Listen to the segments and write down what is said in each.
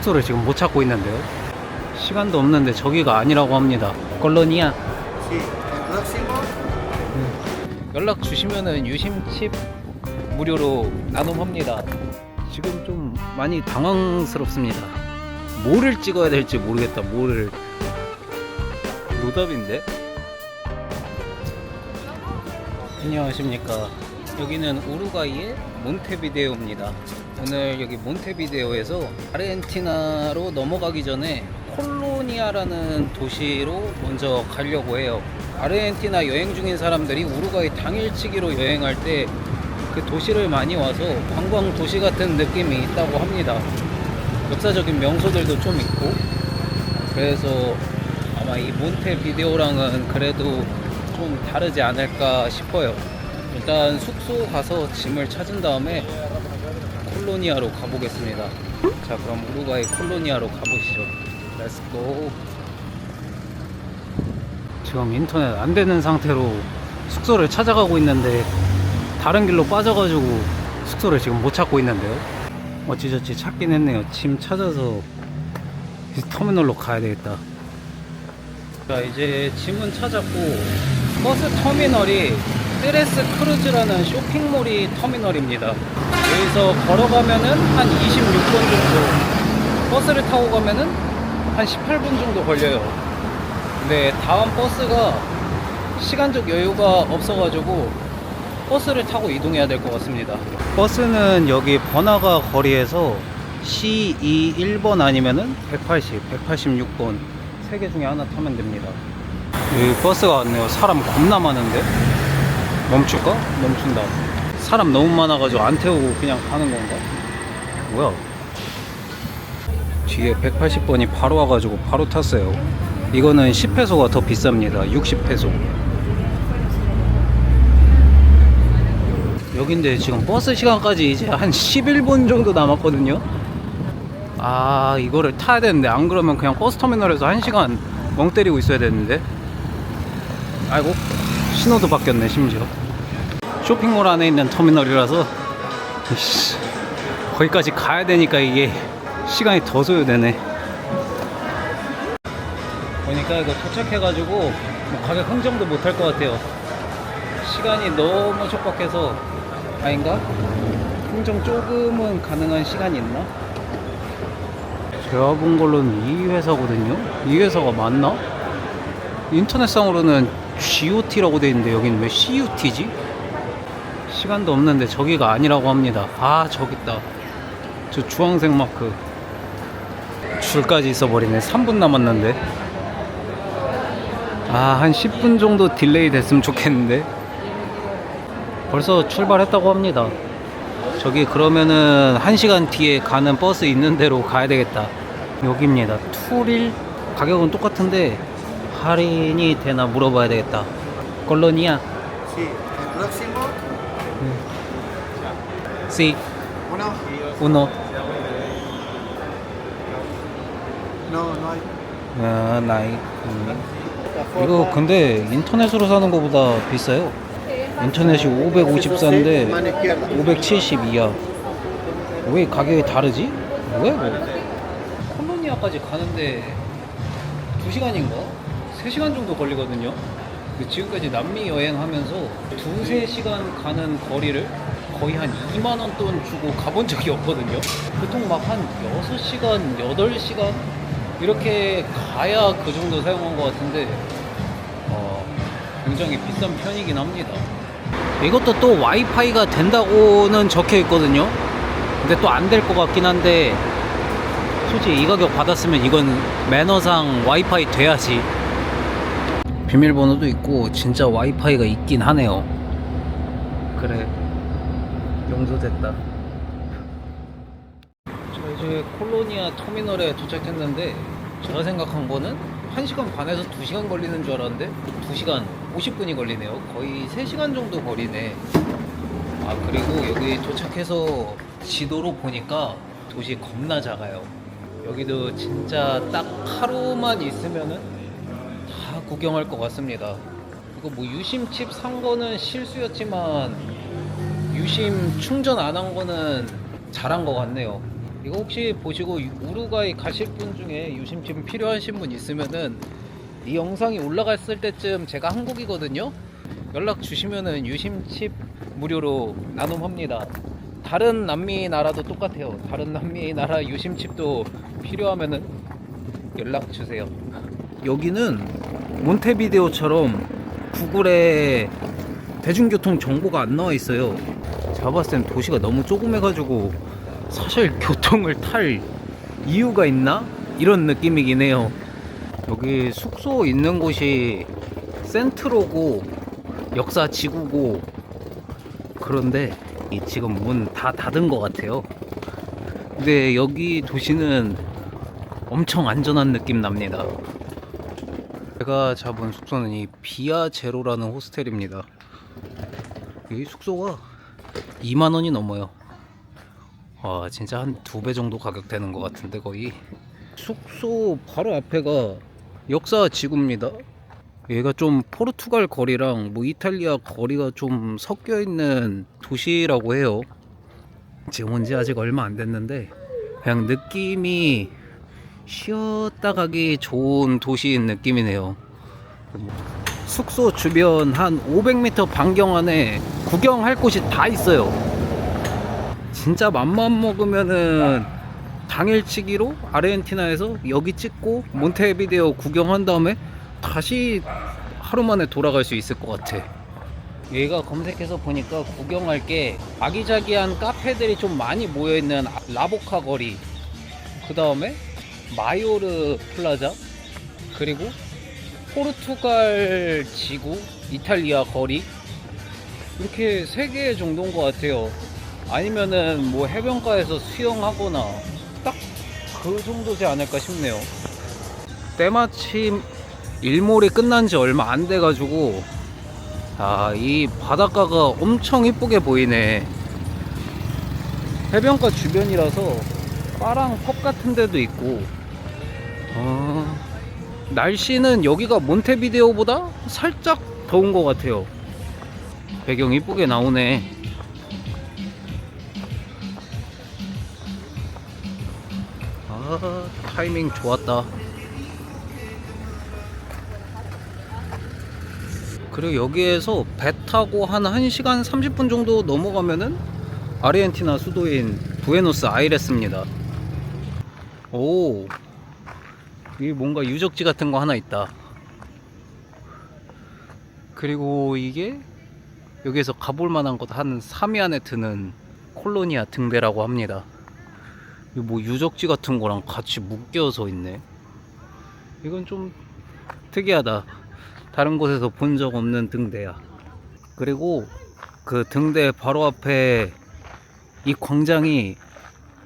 숙소를 지금 못 찾고 있는데요. 시간도 없는데 저기가 아니라고 합니다. 콜로니아. 연락 주시면은 유심칩 무료로 나눔합니다. 지금 좀 많이 당황스럽습니다. 뭐를 찍어야 될지 모르겠다. 뭐를. 노답인데? 안녕하십니까. 여기는 우루과이의 몬테비데오입니다. 오늘 여기 몬테비데오에서 아르헨티나로 넘어가기 전에 콜로니아라는 도시로 먼저 가려고 해요. 아르헨티나 여행 중인 사람들이 우루과이 당일치기로 여행할 때 그 도시를 많이 와서 관광 도시 같은 느낌이 있다고 합니다. 역사적인 명소들도 좀 있고, 그래서 아마 이 몬테비데오랑은 그래도 좀 다르지 않을까 싶어요. 일단 숙소 가서 짐을 찾은 다음에 콜로니아로 가보겠습니다. 자, 그럼 우루과이 콜로니아로 가보시죠. 렛츠고. 지금 인터넷 안 되는 상태로 숙소를 찾아가고 있는데 다른 길로 빠져가지고 숙소를 지금 못 찾고 있는데요. 어찌저찌 찾긴 했네요. 짐 찾아서 터미널로 가야 되겠다. 자, 이제 짐은 찾았고, 버스 터미널이 트레스 크루즈라는 쇼핑몰이 터미널입니다. 여기서 걸어가면은 한 26분 정도, 버스를 타고 가면은 한 18분 정도 걸려요. 근데 다음 버스가 시간적 여유가 없어가지고 버스를 타고 이동해야 될 것 같습니다. 버스는 여기 번화가 거리에서 C2 1번 아니면은 180, 186번 세 개 중에 하나 타면 됩니다. 여기 버스가 왔네요. 사람 겁나 많은데? 멈출까? 멈춘다. 사람 너무 많아가지고 안 태우고 그냥 가는 건가? 뭐야? 뒤에 180번이 바로 와가지고 바로 탔어요. 이거는 10페소가 더 비쌉니다. 60페소. 여긴데 지금 버스 시간까지 이제 한 11분 정도 남았거든요. 아, 이거를 타야 되는데, 안 그러면 그냥 버스 터미널에서 1시간 멍 때리고 있어야 되는데. 아이고, 신호도 바뀌었네. 심지어 쇼핑몰 안에 있는 터미널이라서 거기까지 가야 되니까 이게 시간이 더 소요되네. 보니까 이거 도착해가지고 뭐 가격 흥정도 못할 것 같아요. 시간이 너무 촉박해서. 아닌가? 흥정 조금은 가능한 시간이 있나? 제가 본 걸로는 이 회사거든요? 이 회사가 맞나? 인터넷상으로는 GOT라고 돼 있는데 여기는 왜 CUT지? 시간도 없는데 저기가 아니라고 합니다. 아, 저기 있다. 저 주황색 마크. 줄까지 있어버리네. 3분 남았는데. 아, 한 10분 정도 딜레이 됐으면 좋겠는데. 벌써 출발했다고 합니다. 저기 그러면은 1시간 뒤에 가는 버스 있는 데로 가야 되겠다. 여기입니다. 투릴. 가격은 똑같은데 할인이 되나 물어봐야 되겠다. 콜로니아. Sí. Uno. 아, 나이. 이거 근데 인터넷으로 사는 것보다 비싸요. 인터넷이 554인데 572야. 왜 가격이 다르지? 왜? 콜로니아까지 가는데 2시간인가? 3시간 정도 걸리거든요. 지금까지 남미 여행하면서 2~3시간 가는 거리를 거의 한 2만원 돈 주고 가본 적이 없거든요. 보통 막 한 6시간, 8시간 이렇게 가야 그 정도 사용한 것 같은데 굉장히 비싼 편이긴 합니다. 이것도 또 와이파이가 된다고는 적혀 있거든요. 근데 또 안 될 것 같긴 한데, 솔직히 이 가격 받았으면 이건 매너상 와이파이 돼야지. 비밀번호도 있고 진짜 와이파이가 있긴 하네요. 그래, 용서됐다. 자, 이제 콜로니아 터미널에 도착했는데, 제가 생각한 거는 1시간 반에서 2시간 걸리는 줄 알았는데 2시간 50분이 걸리네요. 거의 3시간 정도 거리네. 아, 그리고 여기 도착해서 지도로 보니까 도시 겁나 작아요. 여기도 진짜 딱 하루만 있으면은 다 구경할 것 같습니다. 이거 뭐 유심칩 산 거는 실수였지만 유심 충전 안 한 거는 잘한 것 같네요. 이거 혹시 보시고 우루과이 가실 분 중에 유심칩 필요하신 분 있으면은 이 영상이 올라갔을 때쯤 제가 한국이거든요. 연락 주시면은 유심칩 무료로 나눔합니다. 다른 남미 나라도 똑같아요. 다른 남미 나라 유심칩도 필요하면은 연락 주세요. 여기는 몬테비데오처럼 구글에 대중교통 정보가 안 나와 있어요. 제가 봤을 땐 도시가 너무 조그매가지고 사실 교통을 탈 이유가 있나? 이런 느낌이긴 해요. 여기 숙소 있는 곳이 센트로고 역사 지구고 그런데 지금 문 다 닫은 것 같아요. 근데 여기 도시는 엄청 안전한 느낌 납니다. 제가 잡은 숙소는 이 비아 제로라는 호스텔입니다. 이 숙소가 2만원이 넘어요. 와, 진짜 한 2배 정도 가격 되는 것 같은데 거의. 숙소 바로 앞에가 역사 지구입니다. 얘가 좀 포르투갈 거리랑 뭐 이탈리아 거리가 좀 섞여 있는 도시라고 해요. 지금 온 지 아직 얼마 안 됐는데 그냥 느낌이 쉬었다 가기 좋은 도시인 느낌이네요. 숙소 주변 한 500m 반경 안에 구경할 곳이 다 있어요. 진짜 맘만 먹으면은 당일치기로 아르헨티나에서 여기 찍고 몬테비데오 구경한 다음에 다시 하루 만에 돌아갈 수 있을 것 같아. 얘가 검색해서 보니까 구경할 게 아기자기한 카페들이 좀 많이 모여있는 라보카 거리, 그 다음에 마요르 플라자, 그리고 포르투갈 지구, 이탈리아 거리, 이렇게 3개 정도인 것 같아요. 아니면은 뭐 해변가에서 수영하거나 딱 그 정도지 않을까 싶네요. 때마침 일몰이 끝난 지 얼마 안 돼가지고 이 바닷가가 엄청 이쁘게 보이네. 해변가 주변이라서 바랑 펍 같은 데도 있고. 날씨는 여기가 몬테비데오보다 살짝 더운 것 같아요. 배경 이쁘게 나오네. 타이밍 좋았다. 그리고 여기에서 배 타고 한 1시간 30분 정도 넘어가면은 아르헨티나 수도인 부에노스 아이레스입니다. 오, 여기 뭔가 유적지 같은 거 하나 있다. 그리고 이게 여기에서 가볼 만한 곳 한 3위 안에 드는 콜로니아 등대라고 합니다. 뭐 유적지 같은 거랑 같이 묶여서 있네. 이건 좀 특이하다. 다른 곳에서 본 적 없는 등대야. 그리고 그 등대 바로 앞에 이 광장이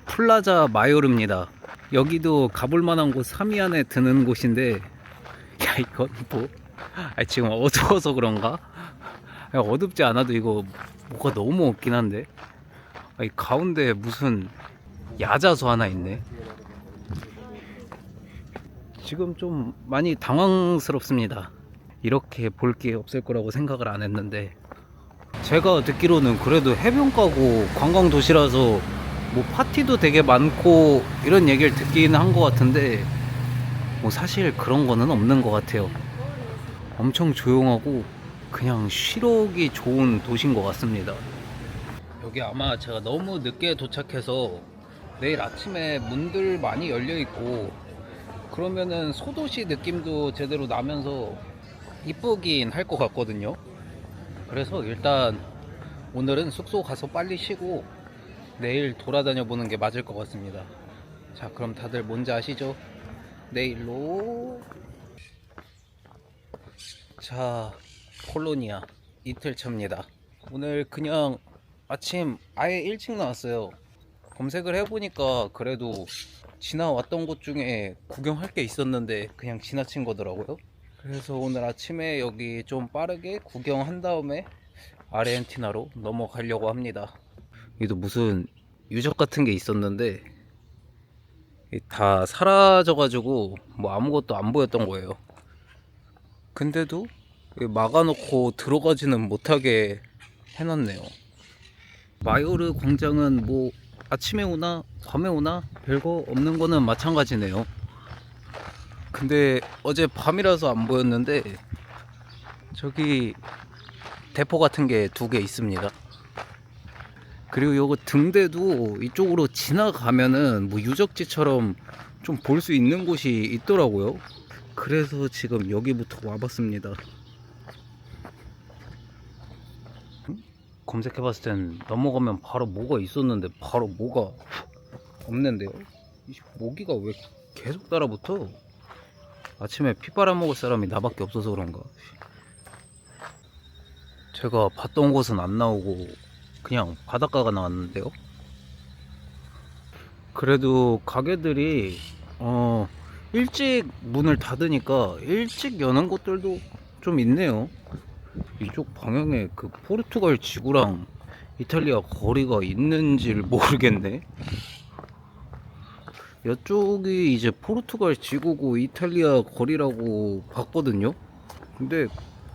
플라자 마요르입니다. 여기도 가볼 만한 곳 3위 안에 드는 곳인데, 야, 이건 뭐 지금 어두워서 그런가? 어둡지 않아도 이거 뭐가 너무 없긴 한데. 이 가운데 무슨 야자수 하나 있네. 지금 좀 많이 당황스럽습니다. 이렇게 볼 게 없을 거라고 생각을 안 했는데, 제가 듣기로는 그래도 해변가고 관광도시라서 뭐 파티도 되게 많고 이런 얘기를 듣긴 한 것 같은데, 뭐 사실 그런 거는 없는 것 같아요. 엄청 조용하고 그냥 쉬러기 좋은 도시인 것 같습니다. 여기 아마 제가 너무 늦게 도착해서 내일 아침에 문들 많이 열려 있고 그러면은 소도시 느낌도 제대로 나면서 이쁘긴 할 것 같거든요. 그래서 일단 오늘은 숙소 가서 빨리 쉬고 내일 돌아다녀 보는 게 맞을 것 같습니다. 자, 그럼 다들 뭔지 아시죠? 내일로. 자, 콜로니아 이틀 차입니다. 오늘 그냥 아침 아예 일찍 나왔어요. 검색을 해보니까 그래도 지나왔던 곳 중에 구경할 게 있었는데 그냥 지나친 거더라고요. 그래서 오늘 아침에 여기 좀 빠르게 구경한 다음에 아르헨티나로 넘어가려고 합니다. 여기도 무슨 유적 같은 게 있었는데 다 사라져가지고 뭐 아무것도 안 보였던 거예요. 근데도 막아놓고 들어가지는 못하게 해놨네요. 마요르 광장은 뭐 아침에 오나 밤에 오나 별거 없는 거는 마찬가지네요. 근데 어제 밤이라서 안 보였는데 저기 대포 같은 게 2개 있습니다. 그리고 요거 등대도 이쪽으로 지나가면은 뭐 유적지처럼 좀 볼 수 있는 곳이 있더라고요. 그래서 지금 여기부터 와봤습니다. 검색해봤을 땐 넘어가면 바로 뭐가 있었는데 바로 뭐가 없는데요. 이 모기가 왜 계속 따라붙어? 아침에 피 빨아먹을 사람이 나밖에 없어서 그런가. 제가 봤던 곳은 안 나오고 그냥 바닷가가 나왔는데요. 그래도 가게들이 일찍 문을 닫으니까 일찍 여는 곳들도 좀 있네요. 이쪽 방향에 그 포르투갈 지구랑 이탈리아 거리가 있는지를 모르겠네. 이쪽이 이제 포르투갈 지구고 이탈리아 거리라고 봤거든요. 근데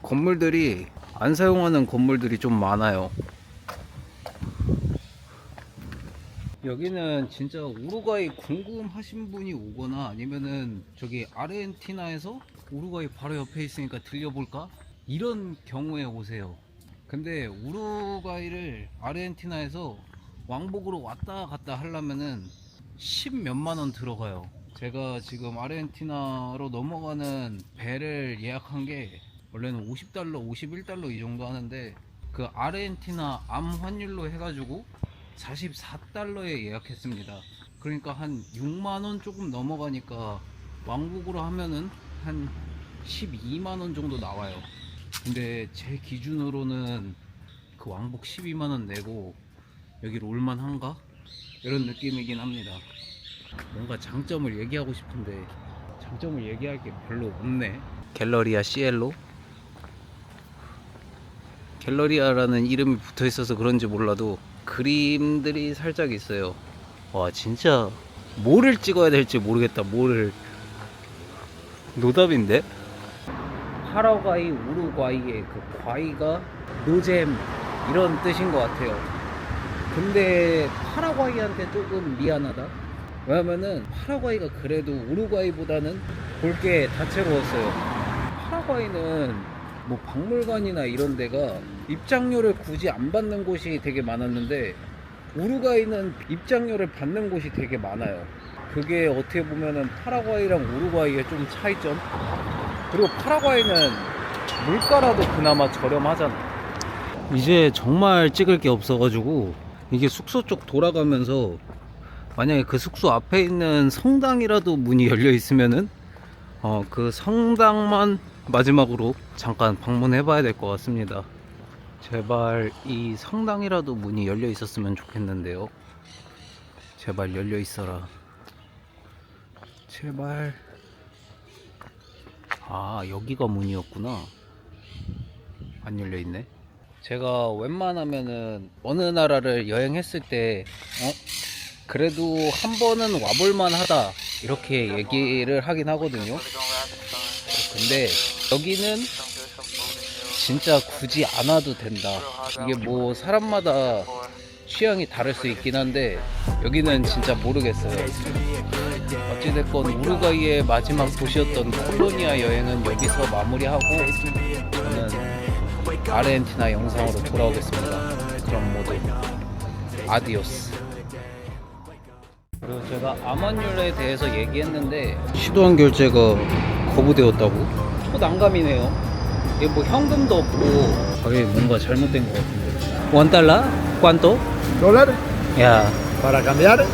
건물들이 안 사용하는 건물들이 좀 많아요. 여기는 진짜 우루과이 궁금하신 분이 오거나 아니면은 저기 아르헨티나에서 우루과이 바로 옆에 있으니까 들려볼까? 이런 경우에 오세요. 근데 우루과이를 아르헨티나에서 왕복으로 왔다 갔다 하려면은 10몇만 원 들어가요. 제가 지금 아르헨티나로 넘어가는 배를 예약한 게 원래는 50달러, 51달러 이 정도 하는데 그 아르헨티나 암 환율로 해가지고 44달러에 예약했습니다. 그러니까 한 6만원 조금 넘어가니까 왕복으로 하면은 한 12만원 정도 나와요. 근데 제 기준으로는 그 왕복 12만원 내고 여기로 올만한가? 이런 느낌이긴 합니다. 뭔가 장점을 얘기하고 싶은데 장점을 얘기할 게 별로 없네. 갤러리아 시엘로? 갤러리아라는 이름이 붙어 있어서 그런지 몰라도 그림들이 살짝 있어요. 와, 진짜 뭐를 찍어야 될지 모르겠다. 뭐를. 노답인데? 파라과이, 우루과이의 그 과이가 노잼 이런 뜻인 것 같아요. 근데 파라과이한테 조금 미안하다. 왜냐면은 파라과이가 그래도 우루과이보다는 볼 게 다채로웠어요. 파라과이는 뭐 박물관이나 이런 데가 입장료를 굳이 안 받는 곳이 되게 많았는데 우루과이는 입장료를 받는 곳이 되게 많아요. 그게 어떻게 보면은 파라과이랑 우루과이의 좀 차이점. 그리고 파라과이는 물가라도 그나마 저렴하잖아. 이제 정말 찍을 게 없어가지고 이게 숙소 쪽 돌아가면서 만약에 그 숙소 앞에 있는 성당이라도 문이 열려 있으면은 그 성당만 마지막으로 잠깐 방문해 봐야 될 것 같습니다. 제발 이 성당이라도 문이 열려 있었으면 좋겠는데요. 제발 열려 있어라. 제발. 아, 여기가 문이었구나. 안 열려 있네. 제가 웬만하면은 어느 나라를 여행했을 때 그래도 한 번은 와볼만 하다 이렇게 얘기를 하긴 하거든요. 근데 여기는 진짜 굳이 안 와도 된다. 이게 뭐 사람마다 취향이 다를 수 있긴 한데 여기는 진짜 모르겠어요. 어찌됐건 우루과이의 마지막 도시였던 콜로니아 여행은 여기서 마무리하고 저는 아르헨티나 영상으로 돌아오겠습니다. 그럼 모두 아디오스. 그리고 제가 암 환율에 대해서 얘기했는데 시도한 결제가 거부되었다고? 초난감이네요. 이게 뭐 현금도 없고 가게 뭔가 잘못된 것 같은데. $1? ¿Cuánto? ¿Dólares? 야, ¿Para cambiar?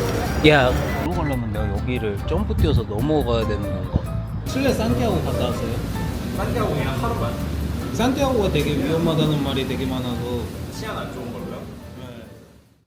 야. 넘어가려면 내가 여기를 점프 뛰어서 넘어가야 되는 건가? 칠레 산티아고 갔다 왔어요? 산티아고 그냥 하루만. 산티아고가 되게 위험하다는 말이 되게 많아서 치안 안 좋은